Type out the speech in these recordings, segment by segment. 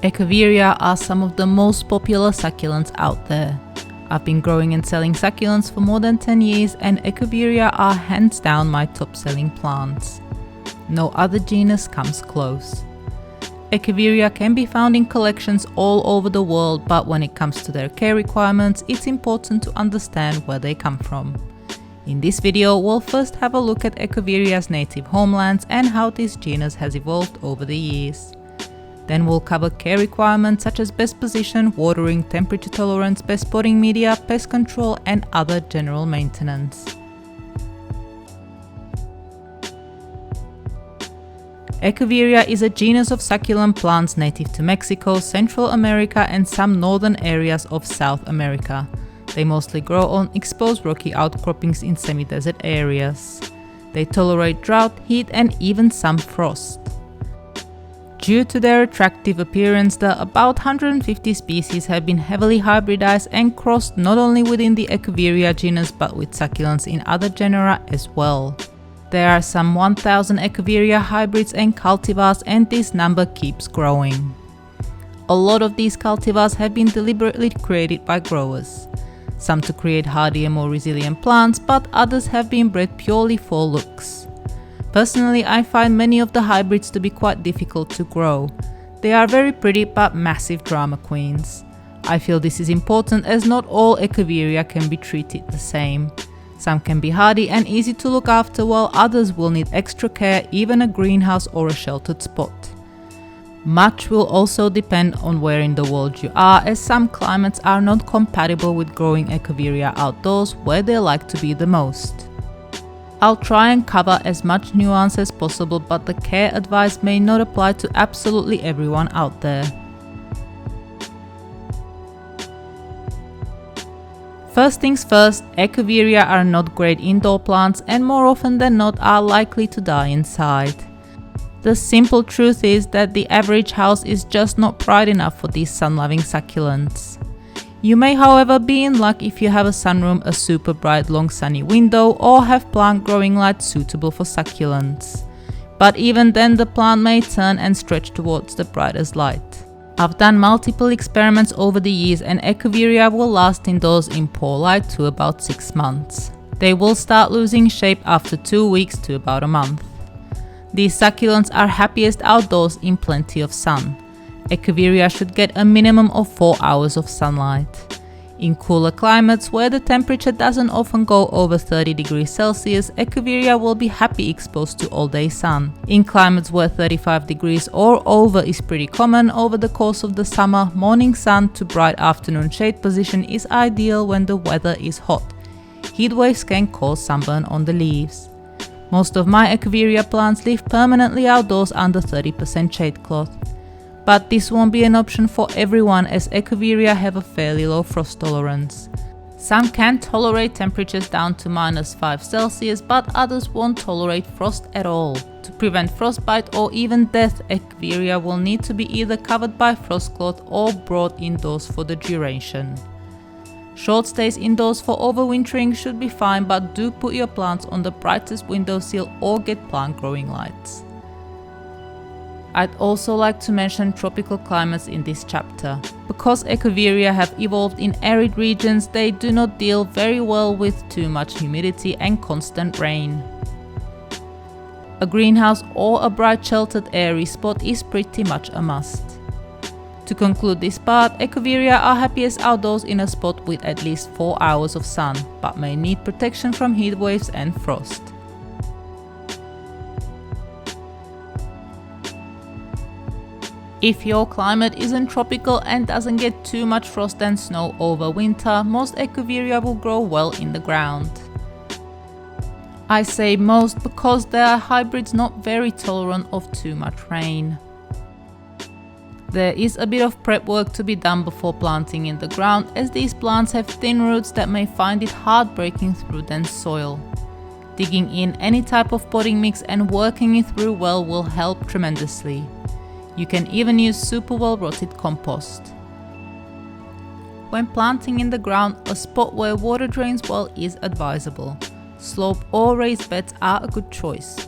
Echeveria are some of the most popular succulents out there. I've been growing and selling succulents for more than 10 years and Echeveria are hands down my top selling plants. No other genus comes close. Echeveria can be found in collections all over the world, but when it comes to their care requirements, it's important to understand where they come from. In this video, we'll first have a look at Echeveria's native homelands and how this genus has evolved over the years. Then we'll cover care requirements such as best position, watering, temperature tolerance, best potting media, pest control and other general maintenance. Echeveria is a genus of succulent plants native to Mexico, Central America and some northern areas of South America. They mostly grow on exposed rocky outcroppings in semi-desert areas. They tolerate drought, heat and even some frost. Due to their attractive appearance, about 150 species have been heavily hybridized and crossed not only within the Echeveria genus but with succulents in other genera as well. There are some 1000 Echeveria hybrids and cultivars and this number keeps growing. A lot of these cultivars have been deliberately created by growers. Some to create hardier, more resilient plants, but others have been bred purely for looks. Personally, I find many of the hybrids to be quite difficult to grow. They are very pretty but massive drama queens. I feel this is important as not all Echeveria can be treated the same. Some can be hardy and easy to look after while others will need extra care, even a greenhouse or a sheltered spot. Much will also depend on where in the world you are, as some climates are not compatible with growing Echeveria outdoors where they like to be the most. I'll try and cover as much nuance as possible, but the care advice may not apply to absolutely everyone out there. First things first, Echeveria are not great indoor plants and more often than not are likely to die inside. The simple truth is that the average house is just not bright enough for these sun-loving succulents. You may however be in luck if you have a sunroom, a super bright long sunny window or have plant growing lights suitable for succulents. But even then the plant may turn and stretch towards the brightest light. I've done multiple experiments over the years and Echeveria will last indoors in poor light to about 6 months. They will start losing shape after 2 weeks to about a month. These succulents are happiest outdoors in plenty of sun. Echeveria should get a minimum of 4 hours of sunlight. In cooler climates where the temperature doesn't often go over 30 degrees Celsius, Echeveria will be happy exposed to all-day sun. In climates where 35 degrees or over is pretty common over the course of the summer, morning sun to bright afternoon shade position is ideal when the weather is hot. Heat waves can cause sunburn on the leaves. Most of my Echeveria plants live permanently outdoors under 30% shade cloth. But this won't be an option for everyone as Echeveria have a fairly low frost tolerance. Some can tolerate temperatures down to -5 Celsius, but others won't tolerate frost at all. To prevent frostbite or even death, Echeveria will need to be either covered by frost cloth or brought indoors for the duration. Short stays indoors for overwintering should be fine, but do put your plants on the brightest windowsill or get plant growing lights. I'd also like to mention tropical climates in this chapter. Because Echeveria have evolved in arid regions, they do not deal very well with too much humidity and constant rain. A greenhouse or a bright sheltered airy spot is pretty much a must. To conclude this part, Echeveria are happiest outdoors in a spot with at least 4 hours of sun, but may need protection from heat waves and frost. If your climate isn't tropical and doesn't get too much frost and snow over winter, most Echeveria will grow well in the ground. I say most because there are hybrids not very tolerant of too much rain. There is a bit of prep work to be done before planting in the ground, as these plants have thin roots that may find it hard breaking through dense soil. Digging in any type of potting mix and working it through well will help tremendously. You can even use super well rotted compost. When planting in the ground, a spot where water drains well is advisable. Slope or raised beds are a good choice.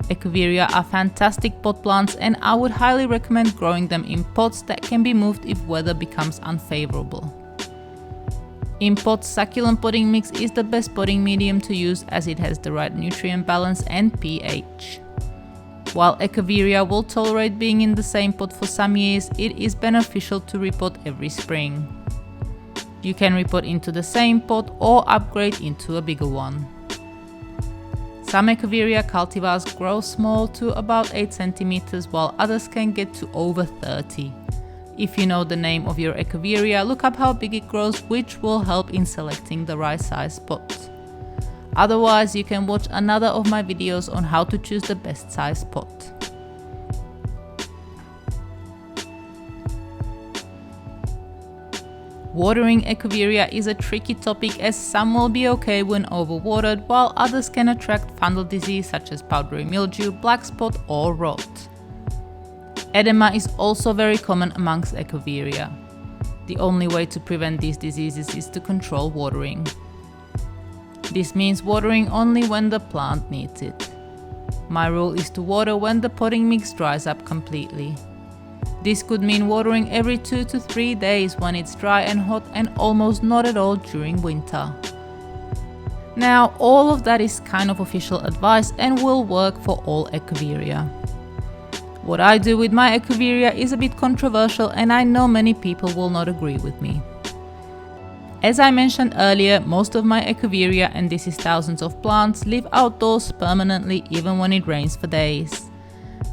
Echeveria are fantastic pot plants and I would highly recommend growing them in pots that can be moved if weather becomes unfavorable. In pots, succulent potting mix is the best potting medium to use as it has the right nutrient balance and pH. While Echeveria will tolerate being in the same pot for some years, it is beneficial to repot every spring. You can repot into the same pot or upgrade into a bigger one. Some Echeveria cultivars grow small to about 8 cm while others can get to over 30. If you know the name of your Echeveria, look up how big it grows, which will help in selecting the right size pot. Otherwise, you can watch another of my videos on how to choose the best size pot. Watering Echeveria is a tricky topic as some will be okay when overwatered while others can attract fungal disease such as powdery mildew, black spot or rot. Edema is also very common amongst Echeveria. The only way to prevent these diseases is to control watering. This means watering only when the plant needs it. My rule is to water when the potting mix dries up completely. This could mean watering every 2 to 3 days when it's dry and hot and almost not at all during winter. Now, all of that is kind of official advice and will work for all Echeveria. What I do with my Echeveria is a bit controversial and I know many people will not agree with me. As I mentioned earlier, most of my Echeveria, and this is thousands of plants, live outdoors permanently even when it rains for days.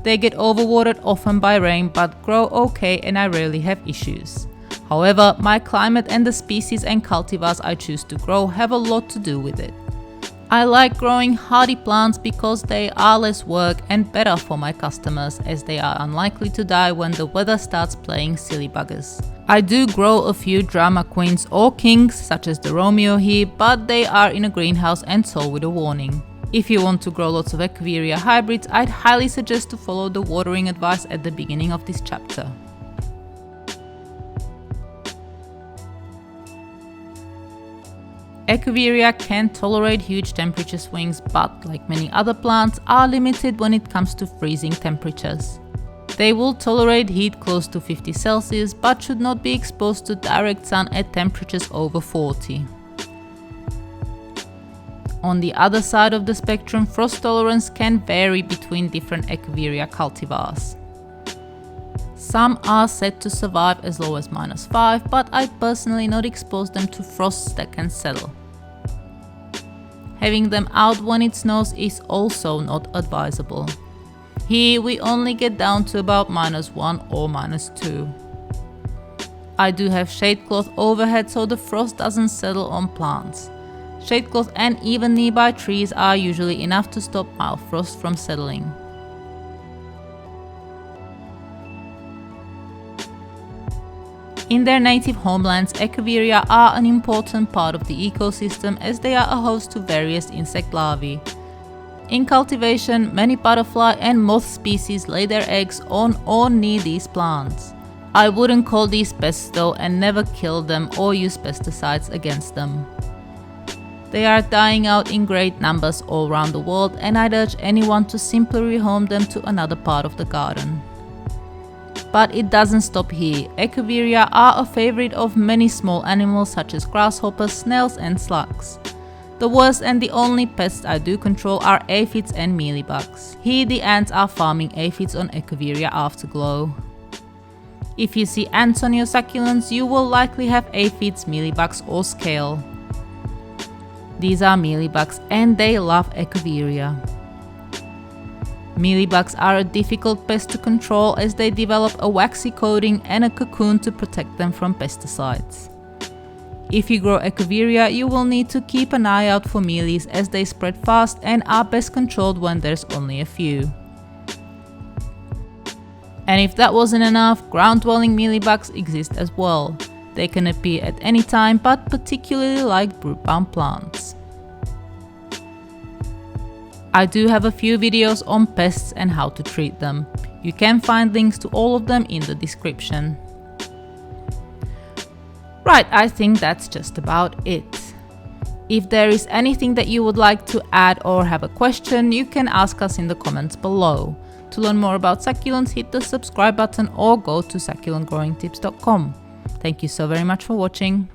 They get overwatered often by rain but grow okay and I rarely have issues. However, my climate and the species and cultivars I choose to grow have a lot to do with it. I like growing hardy plants because they are less work and better for my customers as they are unlikely to die when the weather starts playing silly buggers. I do grow a few drama queens or kings such as the Romeo here, but they are in a greenhouse and sold with a warning. If you want to grow lots of Echeveria hybrids, I'd highly suggest to follow the watering advice at the beginning of this chapter. Echeveria can tolerate huge temperature swings, but like many other plants, are limited when it comes to freezing temperatures. They will tolerate heat close to 50 Celsius, but should not be exposed to direct sun at temperatures over 40. On the other side of the spectrum, frost tolerance can vary between different Echeveria cultivars. Some are said to survive as low as -5, but I personally not expose them to frosts that can settle. Having them out when it snows is also not advisable. Here we only get down to about -1 or -2. I do have shade cloth overhead so the frost doesn't settle on plants. Shade cloth and even nearby trees are usually enough to stop mild frost from settling. In their native homelands, Echeveria are an important part of the ecosystem as they are a host to various insect larvae. In cultivation, many butterfly and moth species lay their eggs on or near these plants. I wouldn't call these pests though and never kill them or use pesticides against them. They are dying out in great numbers all around the world and I'd urge anyone to simply rehome them to another part of the garden. But it doesn't stop here. Echeveria are a favorite of many small animals such as grasshoppers, snails and slugs. The worst and the only pests I do control are aphids and mealybugs. Here the ants are farming aphids on Echeveria afterglow. If you see ants on your succulents, you will likely have aphids, mealybugs or scale. These are mealybugs and they love Echeveria. Mealybugs are a difficult pest to control as they develop a waxy coating and a cocoon to protect them from pesticides. If you grow Echeveria, you will need to keep an eye out for mealies as they spread fast and are best controlled when there's only a few. And if that wasn't enough, ground-dwelling mealybugs exist as well. They can appear at any time, but particularly like broodbound plants. I do have a few videos on pests and how to treat them. You can find links to all of them in the description. Right, I think that's just about it. If there is anything that you would like to add or have a question, you can ask us in the comments below. To learn more about succulents, hit the subscribe button or go to succulentgrowingtips.com. Thank you so very much for watching.